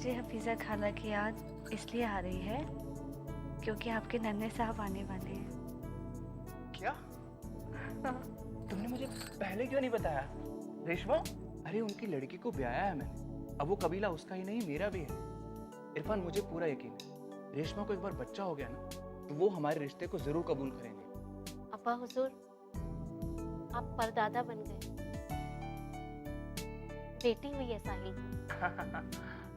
मुझे हफीज़ा खाला की याद इसलिए आ रही है क्योंकि आपके नन्हे साहब आने वाले हैं। क्या? तुमने मुझे पहले क्यों नहीं बताया रेशमा? अरे उनकी लड़की को ब्याया है मैंने, अब वो कबीला उसका ही नहीं मेरा भी है। इरफान मुझे पूरा यकीन है रेशमा को एक बार बच्चा हो गया ना तो वो हमारे रिश्ते को जरूर कबूल करेंगे। अब्बा हुजूर, आप परदादा बन गए, बेटी हुई है साहिल।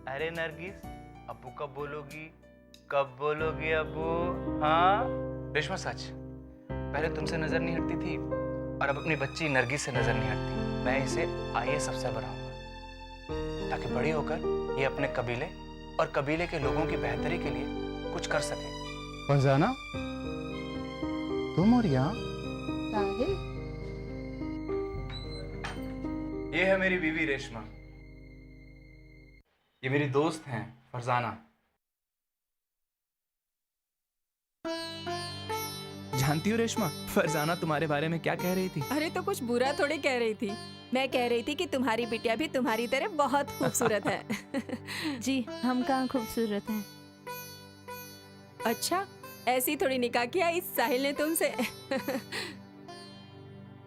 अरे नरगिस, अब्बू कब बोलोगी, कब बोलोगी अब्बू? हाँ रेशमा सच, पहले तुमसे नजर नहीं हटती थी और अब अपनी बच्ची नरगिस से नजर नहीं हटती। मैं इसे IAS अफसर बनाऊंगा ताकि बड़ी होकर ये अपने कबीले और कबीले के लोगों की बेहतरी के लिए कुछ कर सके। फरजाना, तुम और यहाँ? ये है मेरी बीवी रेशमा, ये मेरी दोस्त हैं फरजाना। जानती हो रेशमा, फरजाना तुम्हारे बारे में क्या कह रही थी? अरे तो कुछ बुरा थोड़ी कह रही थी, मैं कह रही थी कि तुम्हारी बिटिया भी तुम्हारी तरह बहुत खूबसूरत है। जी हम कहाँ खूबसूरत हैं। अच्छा, ऐसी थोड़ी निकाह किया इस साहिल ने तुमसे।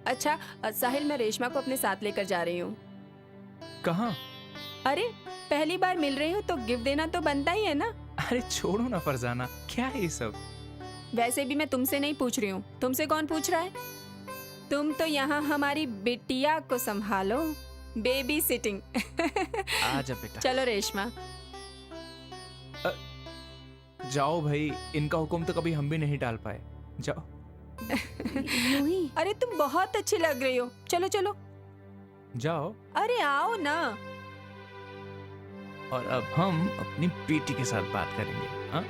अच्छा साहिल, मैं रेशमा को अपने साथ लेकर जा रही हूँ। कहाँ? अरे पहली बार मिल रही हूँ तो गिफ्ट देना तो बनता ही है ना। अरे छोड़ो ना फरजाना, क्या है ये सब? वैसे भी मैं तुमसे नहीं पूछ रही हूँ, तुमसे कौन पूछ रहा है? तुम तो यहाँ हमारी बिटिया को संभालो, बेबी सिटिंग। आजा बेटा। चलो रेशमा। जाओ भाई, इनका हुक्म तो कभी हम भी नहीं टाल पाए। जाओ। यूं ही। अरे तुम बहुत अच्छी लग रही हो, चलो चलो। जाओ। अरे आओ ना। और अब हम अपनी बेटी के साथ बात करेंगे। हाँ?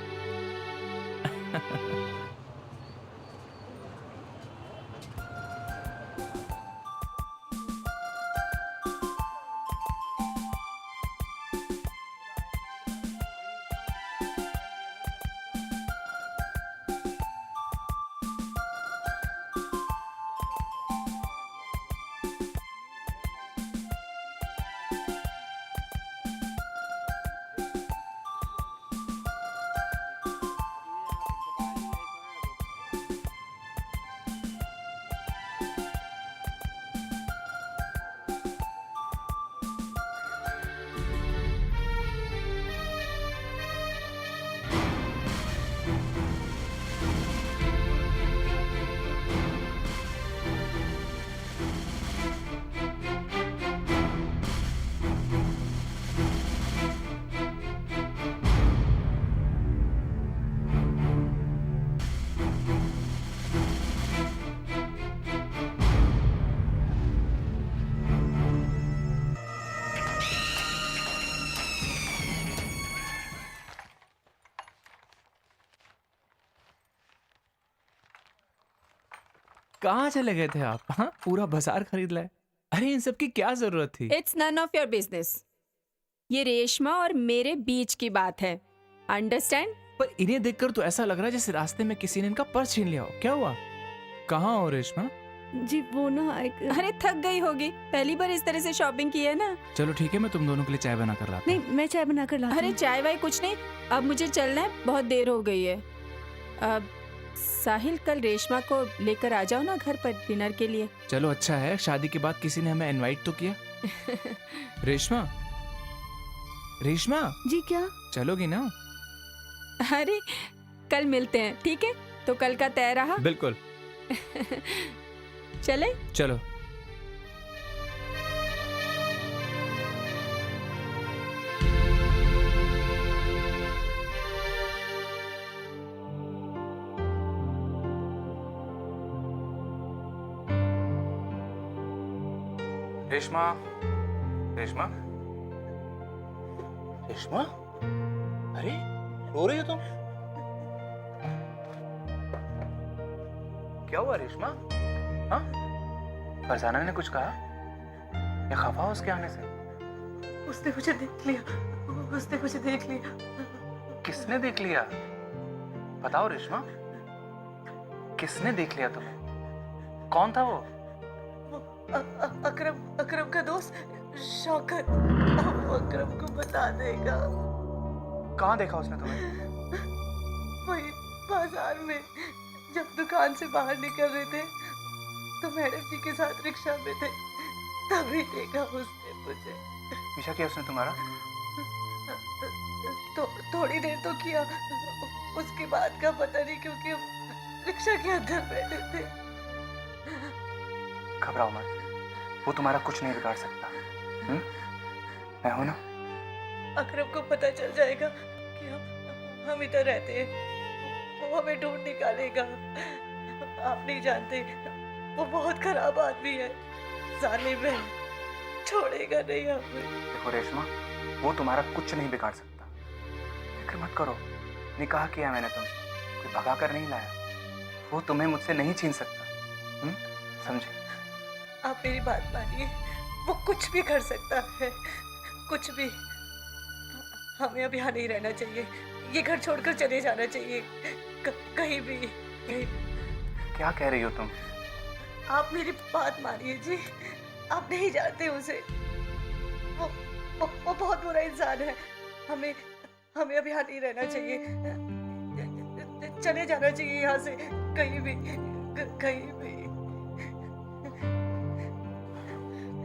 कहाँ चले गए थे आप? हाँ, पूरा बाजार खरीद लाए। अरे इन सब की क्या जरूरत थी? It's none of your business. ये रेशमा और मेरे बीच की बात है, अंडरस्टैंड? पर इन्हें देखकर तो ऐसा लग रहा है जैसे रास्ते में किसी ने इनका पर्स छीन लिया हो। क्या हुआ? कहाँ हो रेशमा? जी वो ना अरे थक गई होगी, पहली बार इस तरह से शॉपिंग की है ना। चलो ठीक है, मैं तुम दोनों के लिए चाय बना कर लाता हूँ। नहीं, मैं चाय बना कर लाती अरे हूँ। चाय वाय कुछ नहीं, अब मुझे चलना है, बहुत देर हो गई है। अब साहिल, कल रेशमा को लेकर आ जाओ ना घर पर डिनर के लिए। चलो अच्छा है, शादी के बाद किसी ने हमें इनवाइट तो किया। रेशमा, रेशमा जी क्या? चलोगी ना? अरे कल मिलते हैं, ठीक है? तो कल का तय रहा। बिल्कुल। चले? चलो। रेशमा, रेशमा, रेशमा, अरे रो रही हो तुम? क्या हुआ रेशमा? हाँ? फरजाना ने कुछ कहा या खफा हो उसके आने से? उसने मुझे देख लिया, उसने मुझे देख लिया। किसने देख लिया? बताओ रेशमा, किसने देख लिया तुम्हें? कौन था वो? अकरम का दोस्त शौकत। अब वो अकरम को बता देगा। कहाँ देखा उसने तुम्हें? वही बाजार में, जब दुकान से बाहर निकल रहे थे तो मैडम जी के साथ रिक्शा में थे, तभी देखा उसने मुझे। पीछा किया उसने तुम्हारा? तो थोड़ी देर तो किया, उसके बाद का पता नहीं, क्योंकि हम रिक्शा के अंदर बैठे थे। घबराओ मत, वो तुम्हारा कुछ नहीं बिगाड़ सकता। मैं हूं ना। अकरम को पता चल जाएगा कि हम इधर रहते हैं, वो हमें ढूंढ निकालेगा। आप नहीं जानते, वो बहुत खराब आदमी है, जालिम है, छोड़ेगा नहीं हमें। देखो रेशमा, वो तुम्हारा कुछ नहीं बिगाड़ सकता, फिक्र मत करो। निकाह किया मैंने तुमसे, कोई भगा कर नहीं लाया। वो तुम्हें मुझसे नहीं छीन सकता, समझे? आप मेरी बात मानिए, वो कुछ भी कर सकता है, कुछ भी। हमें अब यहाँ नहीं रहना चाहिए, ये घर छोड़कर चले जाना चाहिए, कहीं भी, कहीं। क्या कह रही हो तुम? आप मेरी बात मानिए जी, आप नहीं जानते उसे, वो बहुत बुरा इंसान है। हमें अब यहाँ नहीं रहना चाहिए, चले जाना चाहिए यहाँ से, कहीं भी, कहीं भी।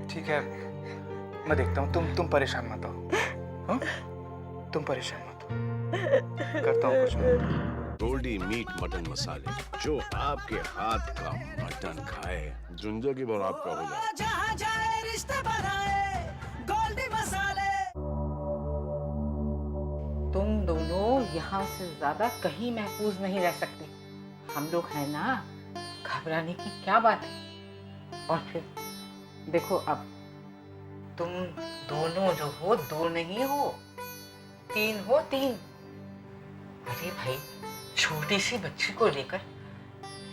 ठीक है, मैं देखता हूँ। तुम परेशान मत हो, हाँ? तुम परेशान मत हो, करता हूँ कुछ मैं। गोल्डी मीट मटन मसाले, जो आपके हाथ का मटन खाए जिंदगी भर आपका हो जाए। जहाँ जाए रिश्ते बनाए गोल्डी मसाले। तुम दोनों यहाँ से ज्यादा कहीं महफूज नहीं रह सकते। हम लोग हैं ना, घबराने की क्या बात है। और फिर देखो, अब तुम दोनों जो हो, दो नहीं हो, तीन हो, तीन। अरे भाई, छोटी सी बच्ची को लेकर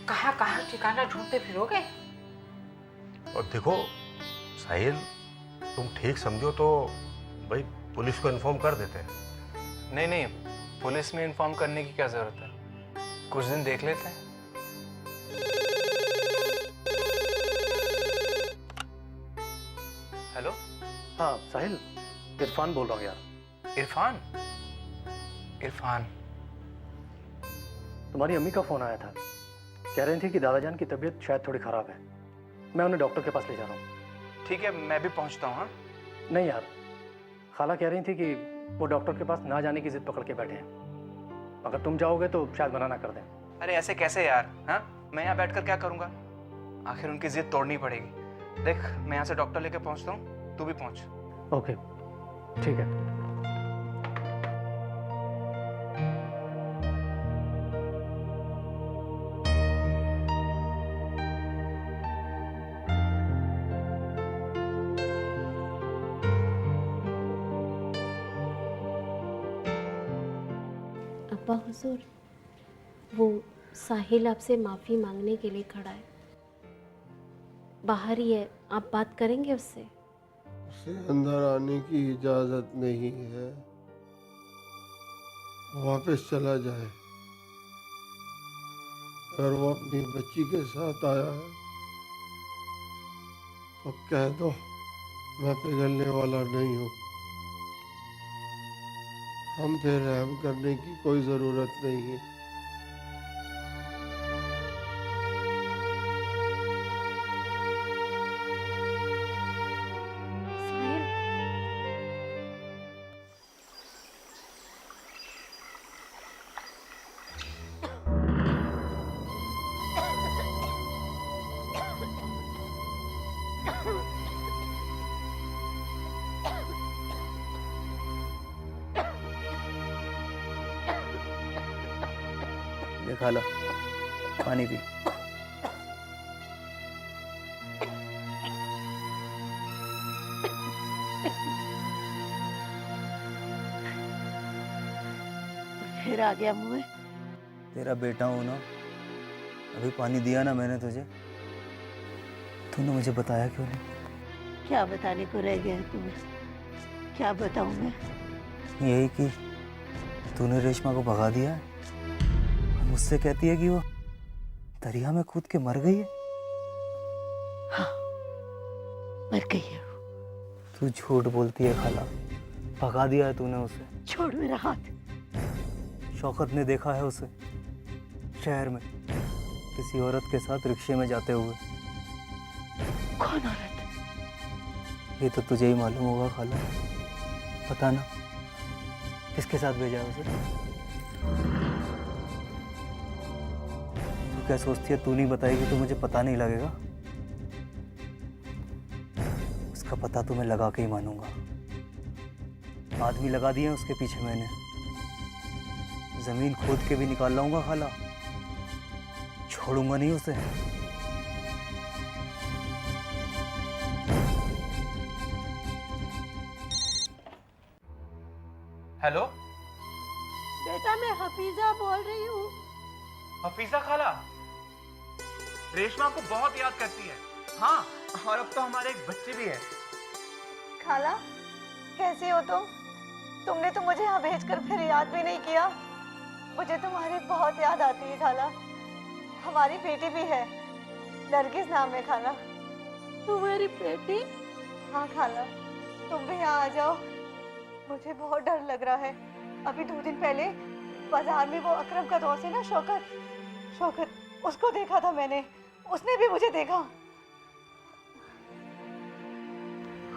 कहाँ कहाँ ठिकाना ढूंढते फिरोगे? और देखो साहिल, तुम ठीक समझो तो भाई पुलिस को इन्फॉर्म कर देते हैं। नहीं, पुलिस में इन्फॉर्म करने की क्या जरूरत है, कुछ दिन देख लेते हैं। हेलो। हाँ साहिल, इरफान बोल रहा हूँ यार। इरफान? तुम्हारी अम्मी का फोन आया था, कह रही थी कि दादाजान की तबीयत शायद थोड़ी खराब है। मैं उन्हें डॉक्टर के पास ले जा रहा हूँ। ठीक है, मैं भी पहुंचता हूँ। हाँ? नहीं यार, खाला कह रही थी कि वो डॉक्टर के पास ना जाने की जिद पकड़ के बैठे हैं। अगर तुम जाओगे तो शायद मना ना कर दें। अरे ऐसे कैसे यार? हाँ, मैं यहाँ बैठकर क्या करूँगा? आखिर उनकी जिद तोड़नी पड़ेगी। देख, मैं यहाँ से डॉक्टर लेके पहुँचता हूँ, तू भी पहुँच। ओके, ठीक है। अब्बा हुजूर, वो साहिल आपसे माफ़ी मांगने के लिए खड़ा है, बाहर ही है, आप बात करेंगे उससे? उसे अंदर आने की इजाजत नहीं है, वापस चला जाए। अगर वो अपनी बच्ची के साथ आया है तो कह दो मैं पिघलने वाला नहीं हूँ। हम पे रहम करने की कोई जरूरत नहीं है। साहिल, खा लो, पानी पी। फिर आ गया मुँह में। तेरा बेटा हूं ना, अभी पानी दिया ना मैंने तुझे, तूने मुझे बताया क्यों नहीं? क्या बताने को रह गया है तुम्हें? क्या बताऊं मैं? यही कि तूने रेशमा को भगा दिया है। मुझसे कहती है कि वो दरिया में कूद के मर गई है। हाँ, मर गई है। तू झूठ बोलती है खाला, भगा दिया है तूने उसे। छोड़ मेरा हाथ, शौकत ने देखा है उसे शहर में किसी औरत के साथ रिक्शे में जाते हुए। कौन औरत? ये तो तुझे ही मालूम होगा खाला। पता ना किसके साथ भेजा है उसे। तू क्या सोचती है तू नहीं बताएगी तो मुझे पता नहीं लगेगा? उसका पता तो मैं लगा के ही मानूंगा। आदमी लगा दिए हैं उसके पीछे मैंने। जमीन खोद के भी निकाल लाऊंगा खाला, छोड़ूंगा नहीं उसे। हेलो बेटा मैं हफीजा बोल रही हूँ। हफीजा खाला, रेशमा को बहुत याद करती है। हाँ, और अब तो हमारे एक बच्चे भी है। खाला कैसी हो तुम? तुमने तो मुझे यहाँ भेजकर फिर याद भी नहीं किया। मुझे तुम्हारी बहुत याद आती है खाला। हमारी बेटी भी है, नरगिस नाम है खाला। तुम्हारी बेटी? हाँ खाला, तुम भी यहाँ आ जाओ। मुझे बहुत डर लग रहा है। अभी 2 दिन पहले बाजार में वो अकरम का दोस्त है ना, शौकत, उसको देखा था मैंने। उसने भी मुझे देखा।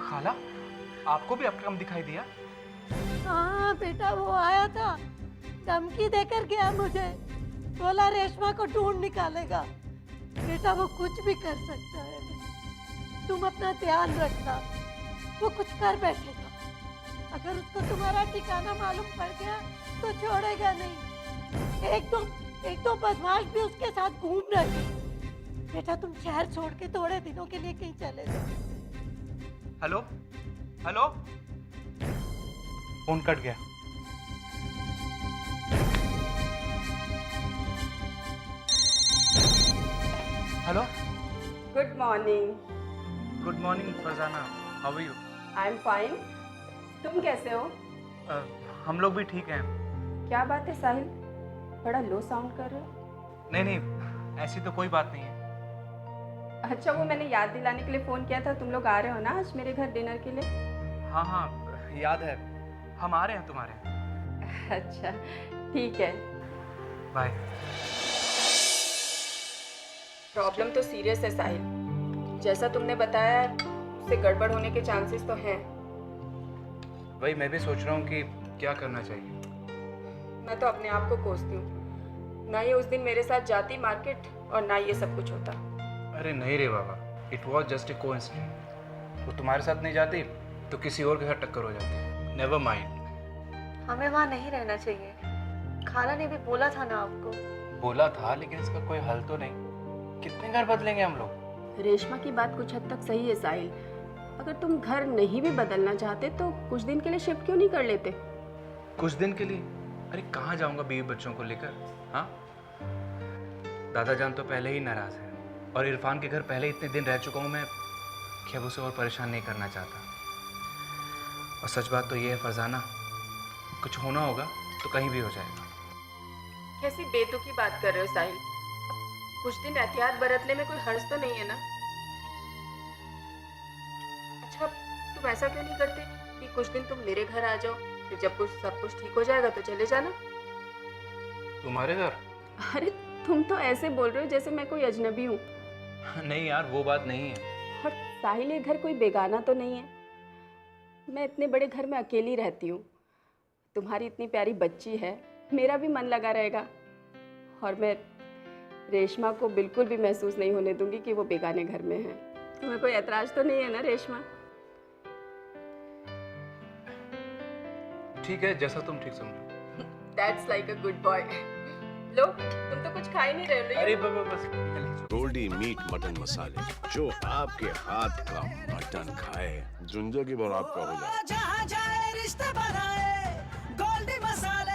खाला, आपको भी अकरम दिखाई दिया? हाँ बेटा, वो आया था, धमकी देकर गया मुझे। बोला रेशमा को ढूंढ निकालेगा। बेटा वो कुछ भी कर सकता है, तुम अपना ध्यान रखना। वो कुछ कर बैठेगा। अगर उसको तुम्हारा ठिकाना मालूम पड़ गया तो छोड़ेगा नहीं। एक दो बदमाश भी उसके साथ घूम रहे हैं। बेटा तुम शहर छोड़ के थोड़े दिनों के लिए कहीं चले जाओ। हेलो हेलो, फोन कट गया। Hello, good morning. Good morning Farzana, how are you? I am fine. तुम कैसे हो? हम लोग भी ठीक हैं। क्या बात है साहिल, बड़ा लो साउंड कर रहे हो? नहीं, ऐसी तो कोई बात नहीं है। अच्छा, वो मैंने याद दिलाने के लिए फ़ोन किया था। तुम लोग आ रहे हो ना आज मेरे घर डिनर के लिए? हाँ हाँ, याद है, हम आ रहे हैं तुम्हारे। अच्छा ठीक है, बाय। प्रॉब्लम तो सीरियस है साहिल। जैसा तुमने बताया उससे गड़बड़ होने के चांसेस तो हैं। वही मैं भी सोच रहा हूँ कि क्या करना चाहिए। मैं तो अपने आप को कोसती हूँ। ना ये उस दिन मेरे साथ जाती मार्केट और ना ये सब कुछ होता। अरे नहीं रे बाबा, it was just a coincidence. वो तुम्हारे साथ नहीं जाती तो किसी और के साथ टक्कर हो जाती। Never mind. हमें वहाँ नहीं रहना चाहिए। खाला ने भी बोला था ना आपको। बोला था, लेकिन इसका कोई हल तो नहीं। कितने घर बदलेंगे हम लोग? रेशमा की बात कुछ हद तक सही है साहिल। अगर तुम घर नहीं भी बदलना चाहते तो कुछ दिन के लिए शिफ्ट क्यों नहीं कर लेते? कुछ दिन के लिए? अरे कहाँ जाऊंगा बीवी बच्चों को लेकर? हाँ, दादा जान तो पहले ही नाराज है और इरफान के घर पहले इतने दिन रह चुका हूँ मैं कि अब उसे और परेशान नहीं करना चाहता। और सच बात तो ये है फरजाना, कुछ होना होगा तो कहीं भी हो जाएगा। कैसी बेतुकी बात कर रहे हो साहिल? कुछ दिन एहतियात बरतने में कोई हर्ज तो नहीं है ना? अच्छा, तुम ऐसा क्यों नहीं करते कि कुछ दिन तुम मेरे घर आ जाओ, फिर जब सब कुछ ठीक हो जाएगा तो चले जाना। तुम्हारे घर? अरे तुम तो ऐसे बोल रहे हो जैसे मैं कोई अजनबी हूँ। नहीं यार, वो बात नहीं है। और साहिल ये घर कोई बेगाना तो नहीं है। मैं इतने बड़े घर में अकेली रहती हूँ। तुम्हारी इतनी प्यारी बच्ची है, मेरा भी मन लगा रहेगा। और मैं रेशमा को बिल्कुल भी महसूस नहीं होने दूंगी कि वो बेगाने घर में है। तुम्हें कोई ऐतराज तो नहीं है ना रेशमा? ठीक है, जैसा तुम ठीक समझो। That's like a good boy. लो, तुम तो कुछ खा ही नहीं रहे हो। अरे बस गोल्डी मीट मटन मसाले, जो आपके हाथ का मटन खाए जिंदगी भर आपका हो जाए। जहाँ जाए रिश्ते बनाए गोल्डी मसाले।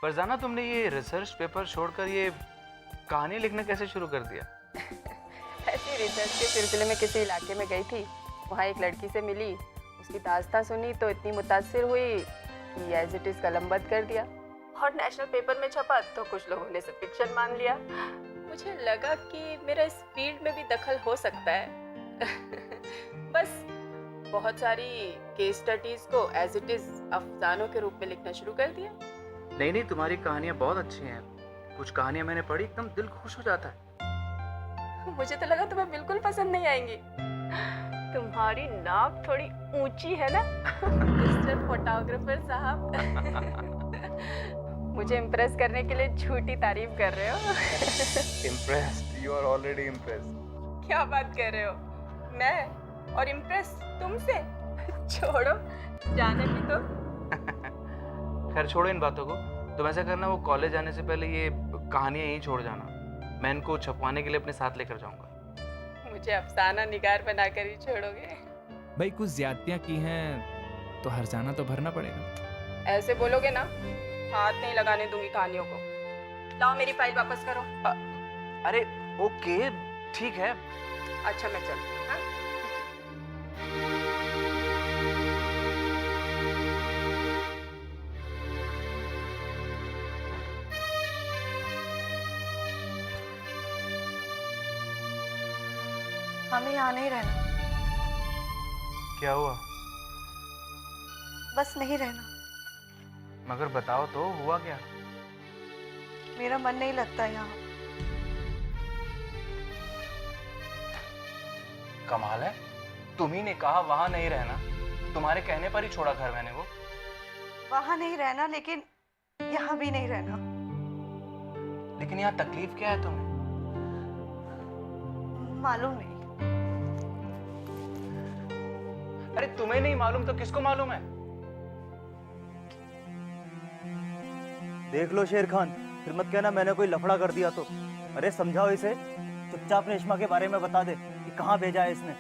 फरजाना, तुमने ये रिसर्च पेपर छोड़कर ये कहानी लिखना कैसे शुरू कर दिया? ऐसी रिसर्च के सिलसिले में किसी इलाके में गई थी, वहाँ एक लड़की से मिली, उसकी दास्तां सुनी तो इतनी मुतासिर हुई कि एज इट इज़ कलमबंद कर दिया और नेशनल पेपर में छपा तो कुछ लोगों ने इसे फिक्शन मान लिया। मुझे लगा कि मेरा इस फील्ड में भी दखल हो सकता है। बस बहुत सारी केस स्टडीज को एज इट इज़ अफसानों के रूप में लिखना शुरू कर दिया। नहीं, तुम्हारी कहानियाँ बहुत अच्छी हैं। कुछ कहानियाँ मैंने पढ़ी, एकदम दिल खुश हो जाता है। मुझे तो लगा तुम्हें बिल्कुल पसंद नहीं आएंगी। तुम्हारी नाक थोड़ी ऊंची है ना मिस्टर फोटोग्राफर साहब। मुझे इम्प्रेस करने के लिए झूठी तारीफ कर रहे हो। Impressed, you are already impressed. क्या बात कर रहे हो? मैं और इम्प्रेस तुमसे? छोड़ो, जाने भी तो। खैर छोड़ो इन बातों को। तुम ऐसा करना, वो कॉलेज जाने से पहले ये कहानियाँ यहीं छोड़ जाना। मैं इनको छपवाने के लिए अपने साथ लेकर जाऊंगा। मुझे अफसाना निगार बनाकर ही छोड़ोगे? भाई कुछ ज्यादतियाँ की हैं तो हर्जाना तो भरना पड़ेगा। ऐसे बोलोगे ना, हाथ नहीं लगाने दूंगी कहानियों को। लाओ मेरी फाइल वापस करो। अरे ओके, ठीक है। अच्छा मैं चलती हूँ। हाँ? हमें यहाँ नहीं रहना। क्या हुआ? बस नहीं रहना। मगर बताओ तो, हुआ क्या? मेरा मन नहीं लगता यहाँ। कमाल है, तुम्ही ने कहा वहां नहीं रहना, तुम्हारे कहने पर ही छोड़ा घर मैंने वो। वहां नहीं रहना, लेकिन यहाँ भी नहीं रहना। लेकिन यहाँ तकलीफ क्या है तुम्हें? मालूम नहीं। अरे तुम्हें नहीं मालूम तो किसको मालूम है? देख लो शेर खान, फिर मत कहना मैंने कोई लफड़ा कर दिया तो। अरे समझाओ इसे, चुपचाप रेशमा के बारे में बता दे कि कहाँ भेजा है इसने,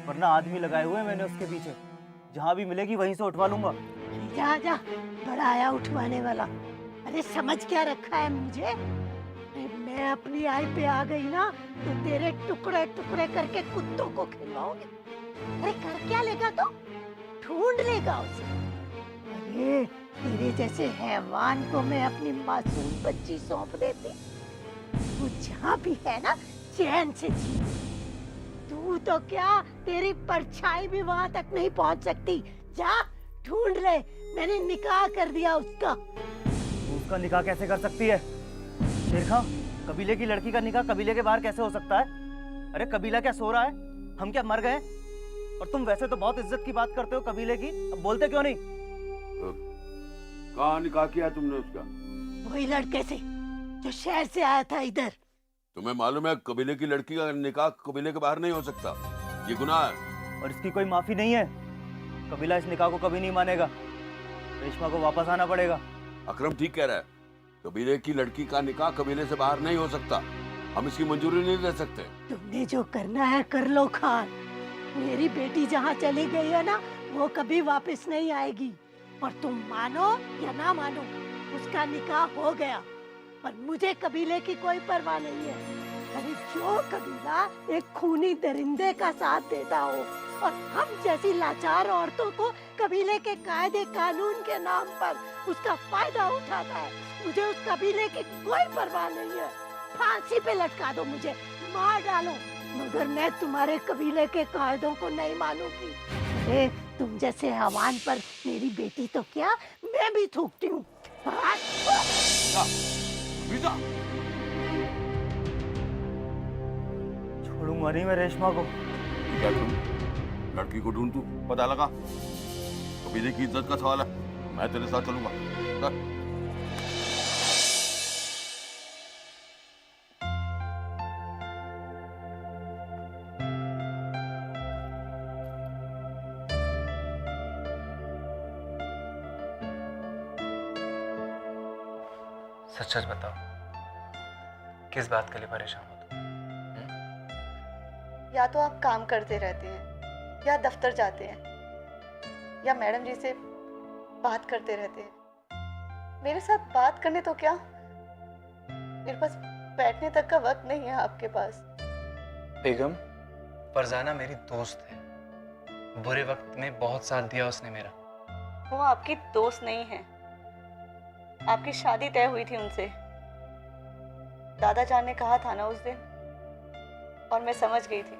वरना आदमी लगाए हुए मैंने उसके पीछे। जहाँ भी मिलेगी वहीं से उठवा लूंगा। जा जा, बड़ा आया उठवाने वाला। अरे समझ क्या रखा है मुझे? अरे मैं अपनी आई पे आ गई ना तो तेरे टुकड़े टुकड़े करके कुत्तों को खिलवाओगे। अरे कर क्या लेगा तो? ढूंढ लेगा उसे। अरे तेरे जैसे हैवान को मैं अपनी मासूम बच्ची सौंप देती। तू जहाँ भी है ना, चैन से जी। तू तो क्या, तेरी परछाई भी वहाँ तक नहीं पहुँच सकती। जा ढूंढ ले, मैंने निकाह कर दिया उसका। उसका निकाह कैसे कर सकती है शेर खां? कबीले की लड़की का निकाह कबीले के बाहर कैसे हो सकता है? अरे कबीला क्या सो रहा है? हम क्या मर गए? और तुम वैसे तो बहुत इज्जत की बात करते हो कबीले की, अब बोलते क्यों नहीं? कहाँ निकाह किया तुमने उसका? वही लड़के से जो शहर से आया था इधर। तुम्हें मालूम है कबीले की लड़की का निकाह कबीले के बाहर नहीं हो सकता, ये गुनाह है। और इसकी कोई माफी नहीं है। कबीला इस निकाह को कभी नहीं मानेगा। रेशमा को वापस आना पड़ेगा। अकरम ठीक कह रहा है, कबीले की लड़की का निकाह कबीले से बाहर नहीं हो सकता। हम इसकी मंजूरी नहीं दे सकते। तुमने जो करना है कर लो खान। मेरी बेटी जहाँ चली गई है ना, वो कभी वापस नहीं आएगी। और तुम मानो या ना मानो, उसका निकाह हो गया। पर मुझे कबीले की कोई परवाह नहीं है। अरे जो कबीला एक खूनी दरिंदे का साथ देता हो और हम जैसी लाचार औरतों को कबीले के कायदे कानून के नाम पर उसका फायदा उठाता है, मुझे उस कबीले की कोई परवाह नहीं है। फांसी पे लटका दो, मुझे मार डालो, मगर मैं तुम्हारे कबीले के कायदों को नहीं मानूंगी। अरे तुम जैसे हवान पर मेरी बेटी तो क्या, मैं भी थूकती हूँ। छोड़ूंगा नहीं मैं रेशमा को। क्या तुम लड़की को ढूंढ, तू पता लगा। कबीले की इज्जत का सवाल है, मैं तेरे साथ चलूंगा। सच सच बताओ, किस बात के लिए परेशान हो तुम? या तो आप काम करते रहते हैं, या दफ्तर जाते हैं, या मैडम जी से बात करते रहते हैं, मेरे साथ बात करने तो क्या, मेरे पास बैठने तक का वक्त नहीं है आपके पास। बेगम, फरजाना मेरी दोस्त है, बुरे वक्त में बहुत साथ दिया उसने मेरा। वो आपकी दोस्त नहीं है, आपकी शादी तय हुई थी उनसे। दादा जान ने कहा था ना उस दिन, और मैं समझ गई थी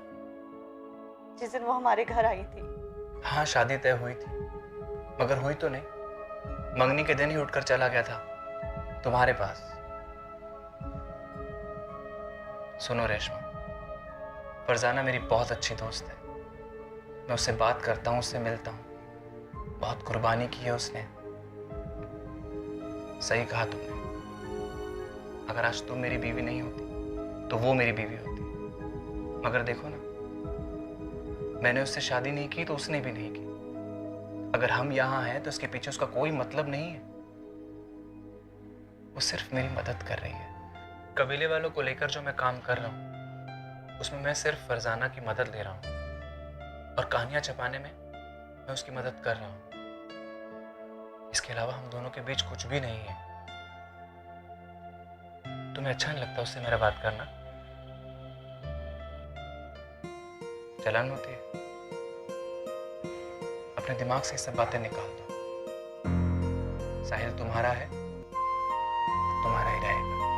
जिस दिन वो हमारे घर आई थी। हाँ, शादी तय हुई थी, मगर हुई तो नहीं। मंगनी के दिन ही उठकर चला गया था तुम्हारे पास। सुनो रेशमा, फरजाना मेरी बहुत अच्छी दोस्त है। मैं उससे बात करता हूँ, उससे मिलता हूँ। बहुत कुर्बानी की है उसने। सही कहा तुमने, अगर आज तुम मेरी बीवी नहीं होती तो वो मेरी बीवी होती। मगर देखो ना, मैंने उससे शादी नहीं की तो उसने भी नहीं की। अगर हम यहाँ हैं तो इसके पीछे उसका कोई मतलब नहीं है। वो सिर्फ मेरी मदद कर रही है। कबीले वालों को लेकर जो मैं काम कर रहा हूँ उसमें मैं सिर्फ फरजाना की मदद ले रहा हूँ, और कहानियां छपाने में मैं उसकी मदद कर रहा हूँ। इसके अलावा हम दोनों के बीच कुछ भी नहीं है। तुम्हें अच्छा नहीं लगता उससे मेरा बात करना? जलन होती है? अपने दिमाग से ये सब बातें निकाल दो। साहिल तुम्हारा है, तुम्हारा ही रहेगा।